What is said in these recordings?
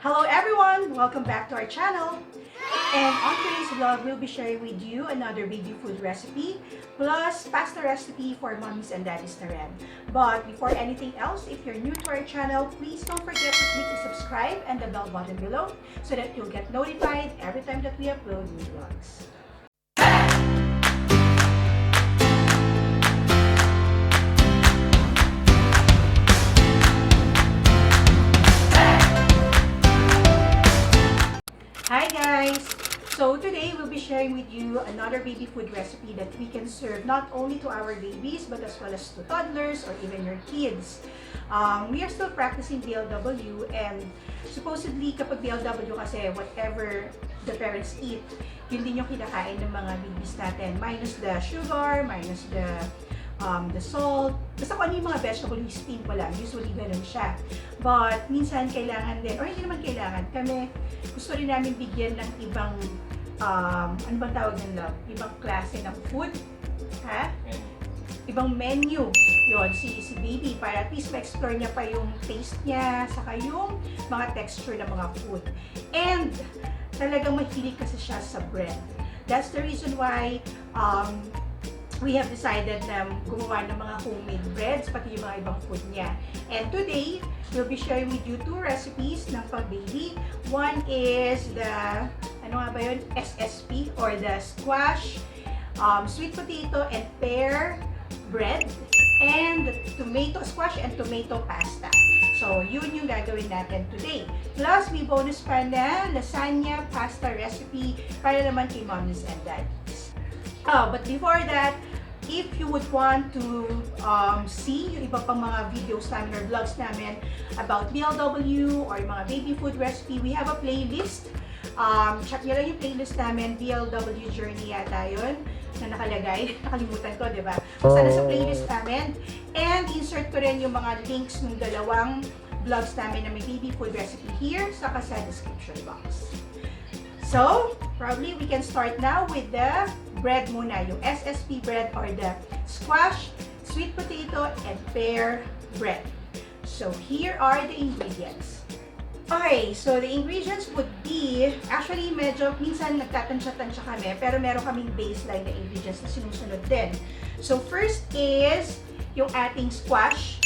Hello everyone! Welcome back to our channel. And on today's vlog, we'll be sharing with you another baby food recipe plus pasta recipe for mommies and daddies na rin. But before anything else, if you're new to our channel, please don't forget to click the subscribe and the bell button below so that you'll get notified every time that we upload new vlogs. Hi guys! So today we'll be sharing with you another baby food recipe that we can serve not only to our babies but as well as to toddlers or even your kids. We are still practicing BLW and supposedly kapag BLW kasi whatever the parents eat, yun din yung kinakain ng mga babies natin. Minus the sugar, minus the salt, basta kung ano yung mga vegetable, yung steam ko lang. Usually ganun siya. But minsan kailangan din, or hindi naman kailangan, kami gusto rin namin bigyan ng ibang, ano bang tawag ng love? Ibang klase ng food. Ha? Ibang menu. Yun, si baby, para at least ma-explore niya pa yung taste niya, saka yung mga texture ng mga food. And talagang mahilig kasi siya sa bread. That's the reason why we have decided na gumawa ng mga homemade breads, pati yung mga ibang food niya. And today, we'll be sharing with you two recipes ng pag-baby. One is the, ano nga ba yun? SSP or the squash, sweet potato and pear bread, and tomato squash and tomato pasta. So, yun yung gagawin natin today. Plus, may bonus pa na lasagna pasta recipe para naman kay mommies and daddies. But before that, if you would want to see yung iba pang mga videos namin or vlogs namin about BLW or yung mga baby food recipe, we have a playlist. Check nyo lang yung playlist namin, BLW Journey yata yun, na nakalagay. Nakalimutan ko, di ba? Basta nasa playlist namin. And insert ko rin yung mga links ng dalawang vlogs namin na may baby food recipe here, saka sa description box. So, probably we can start now with the bread muna, yung SSP bread or the squash, sweet potato, and pear bread. So, here are the ingredients. Okay, so the ingredients would be, actually medyo minsan nagtatansya-tansya kami, pero meron kaming baseline na ingredients na sinusunod din. So, first is yung ating squash,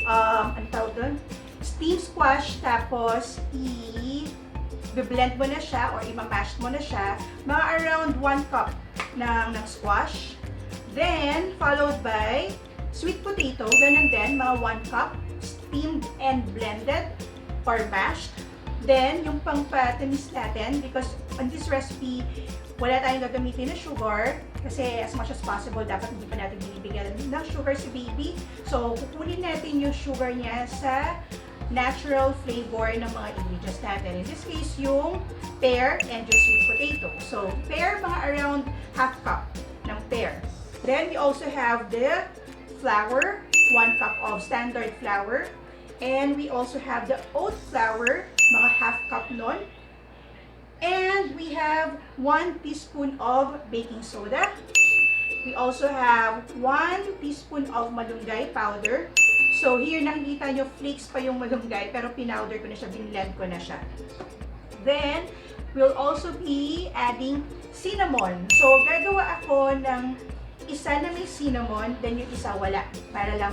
ano tawag doon? Steam squash, tapos i-blend mo na siya or i-mash mo na siya, mga around 1 cup ng squash. Then, followed by sweet potato, ganun din, mga 1 cup, steamed and blended or mashed. Then, yung pang-patamis natin, because on this recipe, wala tayong gagamitin na sugar, kasi as much as possible, dapat hindi pa natin binibigyan ng sugar si baby. So, kukunin natin yung sugar niya sa natural flavor ng mga ingredients natin. In this case, yung pear and yung sweet potato. So, pear, mga around half cup ng pear. Then, we also have the flour, 1 cup of standard flour. And we also have the oat flour, mga half cup nun. And we have 1 teaspoon of baking soda. We also have 1 teaspoon of malunggay powder. So, here nakikita nyo, flakes pa yung malunggay, pero pinowder ko na siya, binlend ko na siya. Then, we'll also be adding cinnamon. So, gagawa ako ng isa na may cinnamon, then yung isa wala. Para lang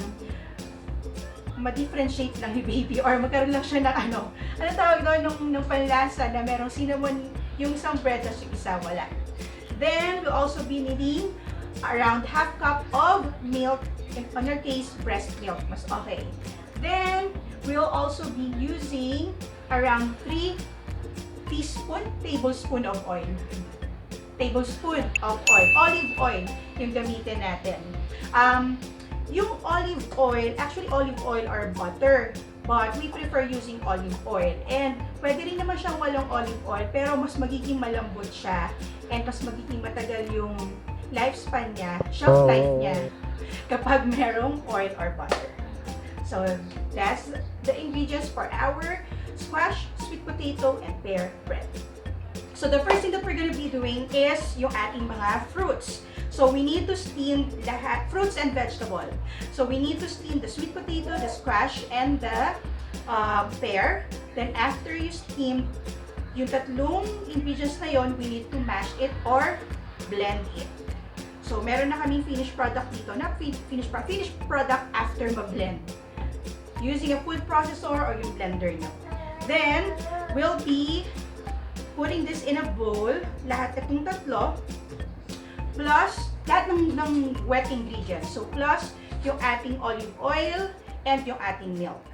ma-differentiate lang ni baby or magkaroon lang siya ng ano tawag doon nung panlasa na merong cinnamon yung isang bread at yung isa wala. Then, we'll also be needing around half cup of milk. In our case, breast milk, mas okay. Then, we'll also be using around 3 tablespoon of oil. Tablespoon of oil. Olive oil yung gamitin natin. Yung olive oil, actually olive oil or butter, but we prefer using olive oil. And pwede rin naman siyang walang olive oil, pero mas magiging malambot siya and mas magiging matagal yung lifespan niya, shelf life niya, kapag merong oil or butter. So, that's the ingredients for our squash, sweet potato, and pear bread. So, the first thing that we're going to be doing is yung ating mga fruits. So, we need to steam lahat, fruits and vegetable. So, we need to steam the sweet potato, the squash, and the pear. Then after you steam, yung tatlong ingredients na yon, we need to mash it or blend it. So, meron na kaming finished product dito. Not finished product after ma-blend. Using a food processor or yung blender nyo. Then, we'll be putting this in a bowl. Lahat itong tatlo. Plus, lahat ng wet ingredients. So, plus yung ating olive oil and yung ating milk.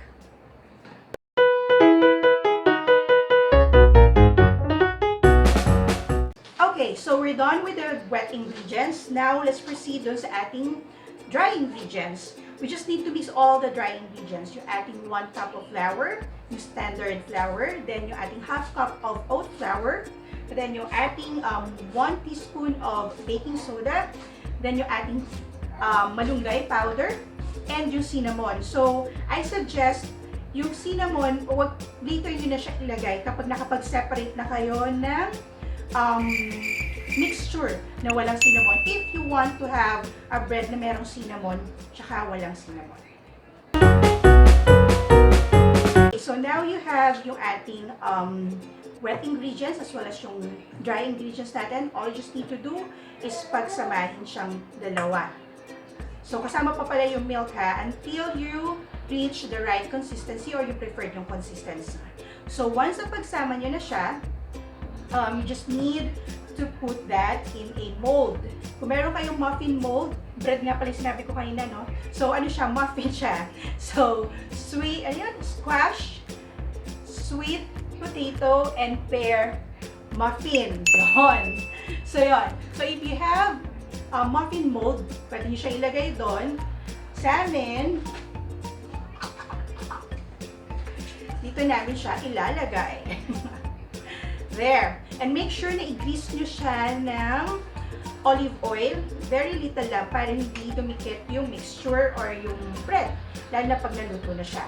Okay, so we're done with the wet ingredients. Now, let's proceed dun sa ating dry ingredients. We just need to mix all the dry ingredients. Yung ating 1 cup of flour, yung standard flour, then yung ating half cup of oat flour, then yung ating 1 teaspoon of baking soda, then yung ating malunggay powder, and yung cinnamon. So, I suggest yung cinnamon, later nyo na siya ilagay kapag nakapag-separate na kayo ng mixture na walang cinnamon. If you want to have a bread na merong cinnamon, tsaka walang cinnamon. Okay, so now you have yung ating wet ingredients as well as yung dry ingredients natin. All you just need to do is pagsamahin siyang dalawa. So kasama pa pala yung milk ha, until you reach the right consistency or you preferred yung consistency. So once na pagsama nyo na siya, you just need to put that in a mold. Kung meron kayong muffin mold, bread nga pala sinabi ko kanina, no? So, ano siya? Muffin siya. So, sweet, ayun, squash, sweet potato, and pear muffin. Yun. So, yun. So, if you have a muffin mold, pwede nyo siya ilagay doon. Sa amin, dito namin siya ilalagay. There. And make sure na i-grease nyo siya ng olive oil. Very little lang para hindi dumikit yung mixture or yung bread. Lalo na pag naluto na siya.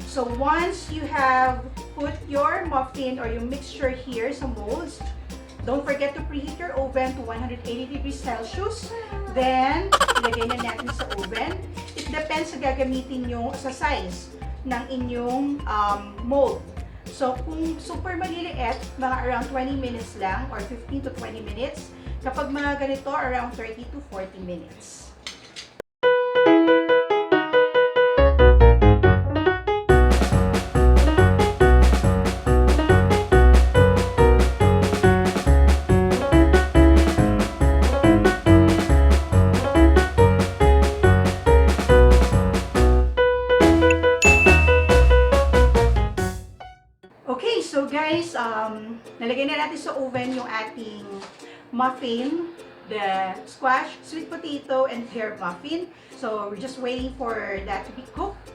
So once you have put your muffin or yung mixture here sa molds, don't forget to preheat your oven to 180 degrees Celsius. Then, ilagay na natin sa oven. It depends sa gagamitin nyo sa size ng inyong mold. So, kung super maliliit, mga around 20 minutes lang or 15 to 20 minutes. Kapag mga ganito, around 30 to 40 minutes. So guys, nalagay na natin sa oven yung ating muffin, the squash, sweet potato, and pear muffin. So we're just waiting for that to be cooked.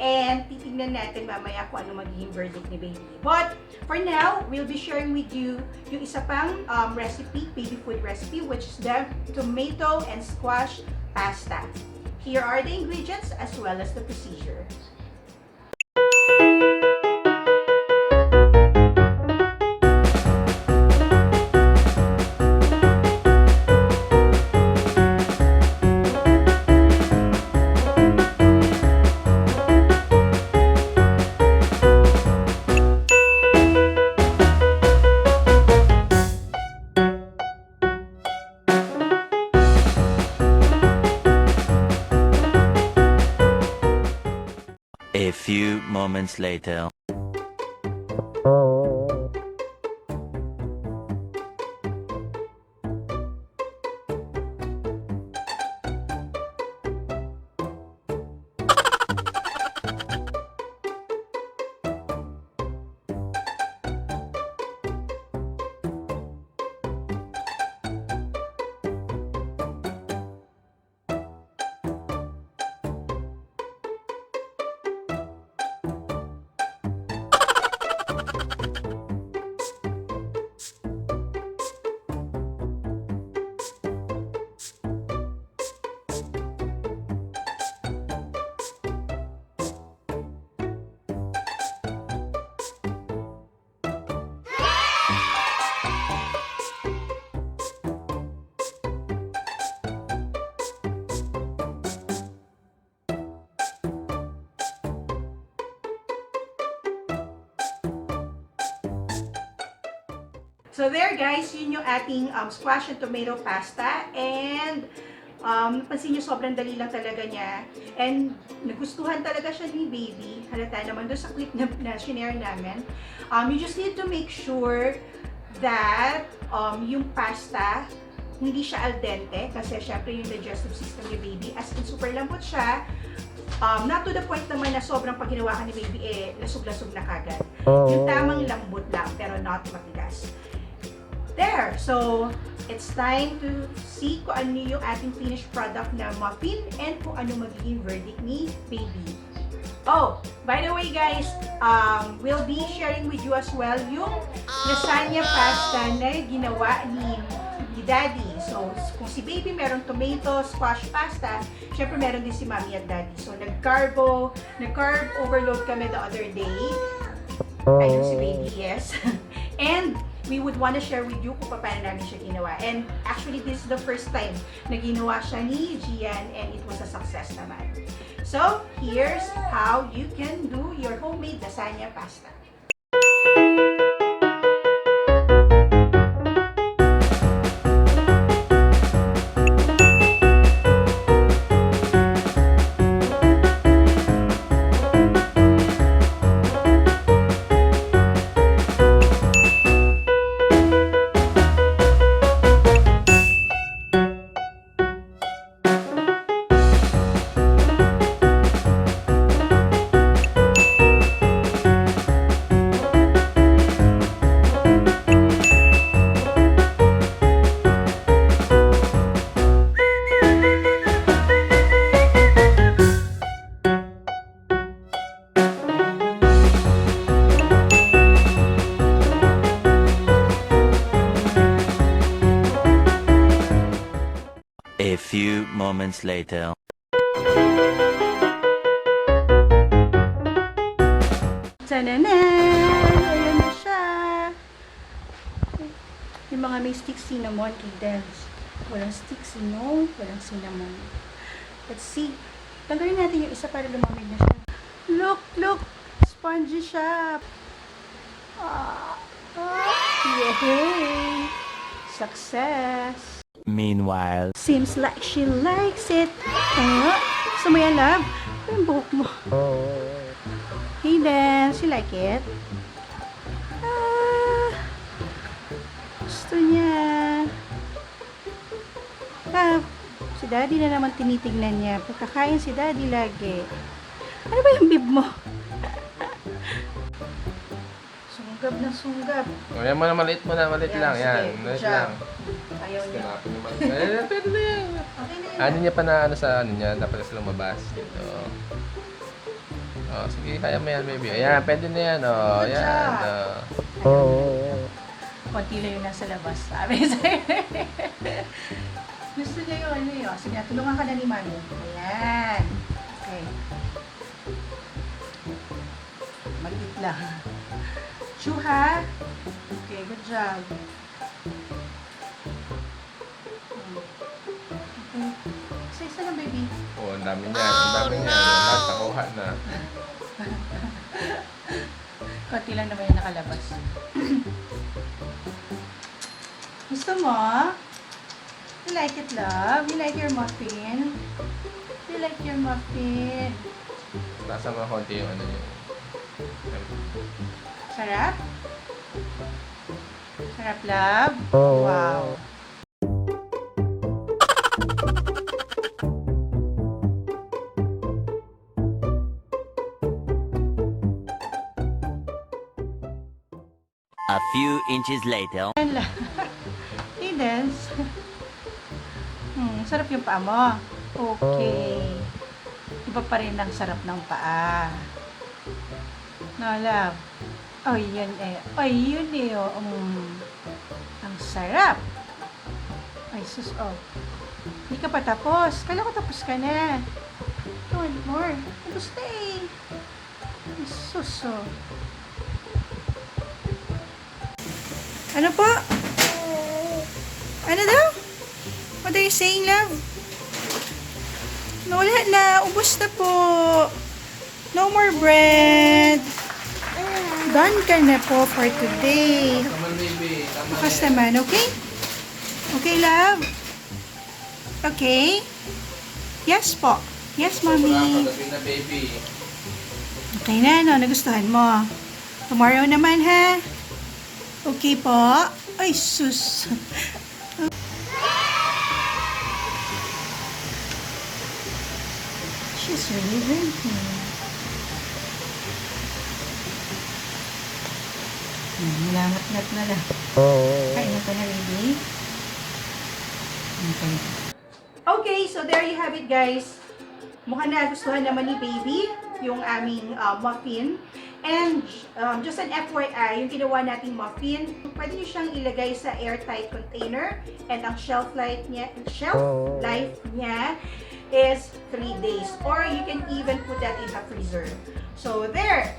And titignan natin mamaya kung ano magiging verdict ni baby. But for now, we'll be sharing with you yung isa pang recipe, baby food recipe, which is the tomato and squash pasta. Here are the ingredients as well as the procedure. A few moments later. So there guys, yun yung ating squash and tomato pasta. And napansin nyo, sobrang dali lang talaga niya. And nagustuhan talaga siya ni baby. Halata naman doon sa clip na shinare namin. You just need to make sure that yung pasta hindi siya al dente kasi syempre yung digestive system ni baby, as in super lambot siya. Not to the point naman na sobrang pag ginawa ka ni baby lasog-lasog na kagad. Yung tamang lambot lang pero not matigas. There! So, it's time to see kung ano yung ating finished product na muffin and kung ano magiging verdict ni baby. Oh, by the way guys, we'll be sharing with you as well yung lasagna pasta na ginawa ni daddy. So, kung si baby meron tomato, squash pasta, syempre meron din si mommy at daddy. So, nag-carb overload kami the other day. Ayun si baby, yes. And we would want to share with you kung paano namin siya ginawa. And actually, this is the first time na ginawa siya ni Gian and it was a success naman. So, here's how you can do your homemade lasagna pasta. A few moments later. Tanana! Ayan na siya! Yung mga may stick cinnamon, Cadence. Walang stick cinnamon, walang cinnamon. Let's see. Tanggalin natin yung isa para lumamig na siya. Look! Look! Spongy siya! Yay! Success! Meanwhile. Seems like she likes it. Gusto mo yan, love? Ano yung buhok mo? Hey, Dance. You like it? Gusto niya. Si Daddy na naman tinitignan niya. Pagkakain si Daddy lagi. Ano ba yung bib mo? Sunggab na sunggab. O, yan mo na, maliit mo na, maliit lang. Yan, maliit lang. Ayaw niya. Pwede na yan. Okay na yun. Ano niya pa na, ano sa ano niya, dapat silang mabas dito. Oh, sige, kaya mo yan, baby. Ayan, pwede na yan, oh. Good Ayan, job. oh. Konti lang yung nasa labas. Sabi sa'yo. Gusto niya yung ano yun. Sige, tulungan ka na ni Mami. Ayan. Okay. Maliit lang. Chew ha? Okay, good job. Okay. Isa-isa lang, baby. Oh, ang dami niyan, ang dami niyan. Lahat nakuha na. Konti lang naman yung nakalabas. Gusto mo? You like it, love? You like your muffin? You like your muffin? Nasa mga konti yung ano niya. Sarap? Sarap, love? Wow. A few inches later. Cadence. Sarap yung paa mo. Okay. Iba pa rin ang sarap ng paa. No, love. Oh, yun eh. Ay, yun eh. Oh. Ang sarap. Ay, sus, oh. Hindi ka pa tapos. Kala ko tapos ka na. One more. Tapos na eh. Ay, sus, oh. Ano po? Ano daw? What are you saying, love? No, wala na. Ubus na po. No more bread. done ka na po for today. Come on, baby. Tama Bukas yan. naman, okay? Okay, love? Okay? Yes po. Yes, mommy. Pagdating na, baby. Okay na, no? Nagustuhan mo. Tomorrow naman, ha? Okay po? Ay, sus. She's really drinking. Langat-ngat na lang. Kain na pa na, baby. Okay. Okay, so there you have it, guys. Mukhang nagustuhan naman ni baby yung aming muffin. And just an FYI, yung ginawa nating muffin, pwede nyo siyang ilagay sa airtight container. And ang shelf life niya is 3 days. Or you can even put that in the freezer. So there!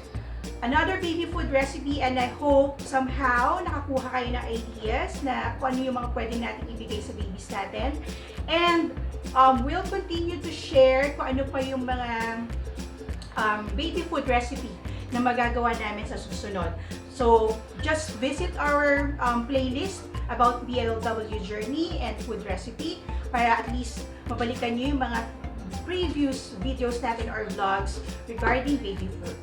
Another baby food recipe, and I hope somehow nakakuha kayo ng ideas na kung ano yung mga pwede natin ibigay sa babies natin. And we'll continue to share kung ano pa yung mga baby food recipe na magagawa namin sa susunod. So, just visit our playlist about BLW journey and food recipe para at least mabalikan nyo yung mga previous videos natin or vlogs regarding baby food.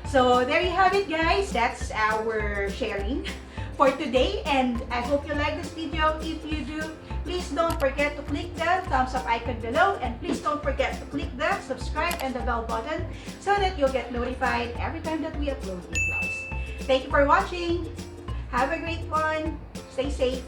So, there you have it, guys. That's our sharing for today, and I hope you like this video. If you do, please don't forget to click the thumbs up icon below, and please don't forget to click the subscribe and the bell button so that you'll get notified every time that we upload new vlogs. Thank you for watching. Have a great one. Stay safe.